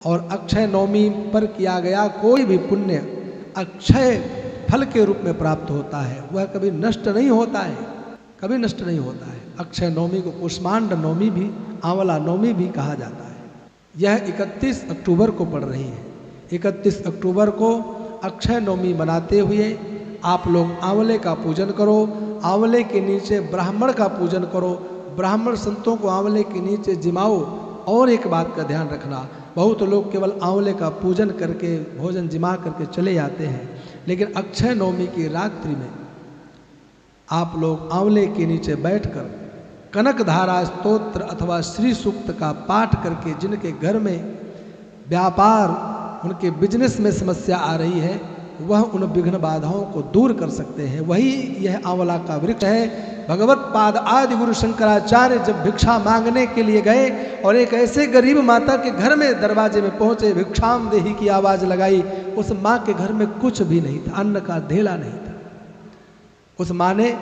और अक्षय नवमी पर किया गया कोई भी पुण्य अक्षय फल के रूप में प्राप्त होता है, वह कभी नष्ट नहीं होता है, कभी नष्ट नहीं होता है। अक्षय नवमी को कुष्मांड नवमी भी, आंवला नवमी भी कहा जाता है। यह 31 अक्टूबर को पड़ रही है। 31 अक्टूबर को अक्षय नवमी मनाते हुए आप लोग आंवले का पूजन करो, आंवले के नीचे ब्राह्मण का पूजन करो, ब्राह्मण संतों को आंवले के नीचे जिमाओ। और एक बात का ध्यान रखना, बहुत लोग केवल आंवले का पूजन करके भोजन जिमा करके चले जाते हैं, लेकिन अक्षय नवमी की रात्रि में आप लोग आंवले के नीचे बैठकर कनकधारा स्तोत्र अथवा श्री सूक्त का पाठ करके, जिनके घर में व्यापार, उनके बिजनेस में समस्या आ रही है, वह उन विघ्न बाधाओं को दूर कर सकते हैं। वही यह आंवला का वृक्ष है। भगवत पाद आदि गुरु शंकराचार्य जब भिक्षा मांगने के लिए गए और एक ऐसे गरीब माता के घर में दरवाजे में पहुंचे, भिक्षाम देही की आवाज लगाई, उस माँ के घर में कुछ भी नहीं था, अन्न का ढेला नहीं था। उस माँ ने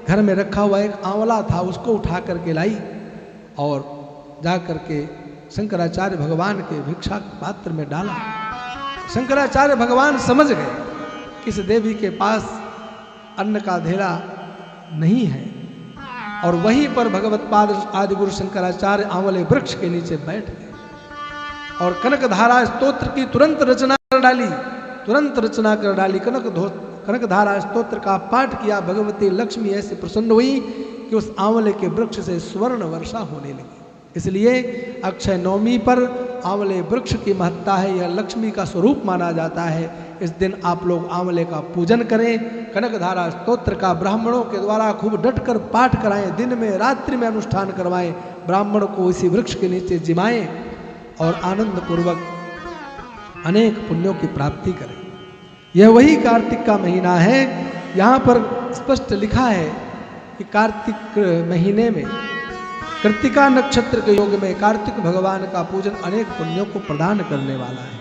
घर में रखा हुआ एक आंवला था, उसको उठा करके लाई और जा करके शंकराचार्य भगवान के भिक्षा पात्र में डाला। शंकराचार्य भगवान समझ गए कि इस देवी के पास अन्न का ढेला नहीं है, और वहीं पर भगवत पाद आदि गुरु शंकराचार्य आंवले वृक्ष के नीचे बैठ गए और कनकधारा स्तोत्र की तुरंत रचना कर डाली, तुरंत रचना कर डाली। कनकधारा स्तोत्र का पाठ किया। भगवती लक्ष्मी ऐसे प्रसन्न हुई कि उस आंवले के वृक्ष से स्वर्ण वर्षा होने लगी। इसलिए अक्षय नवमी पर आंवले वृक्ष की महत्ता है, यह लक्ष्मी का स्वरूप माना जाता है। इस दिन आप लोग आंवले का पूजन करें, कनकधारा स्तोत्र का ब्राह्मणों के द्वारा खूब डटकर पाठ कराएं, दिन में रात्रि में अनुष्ठान करवाएं, ब्राह्मण को इसी वृक्ष के नीचे जिमाएं और आनंद पूर्वक अनेक पुण्यों की प्राप्ति करें। यह वही कार्तिक का महीना है। यहाँ पर स्पष्ट लिखा है कि कार्तिक महीने में कृत्तिका नक्षत्र के योग में कार्तिक भगवान का पूजन अनेक पुण्यों को प्रदान करने वाला है।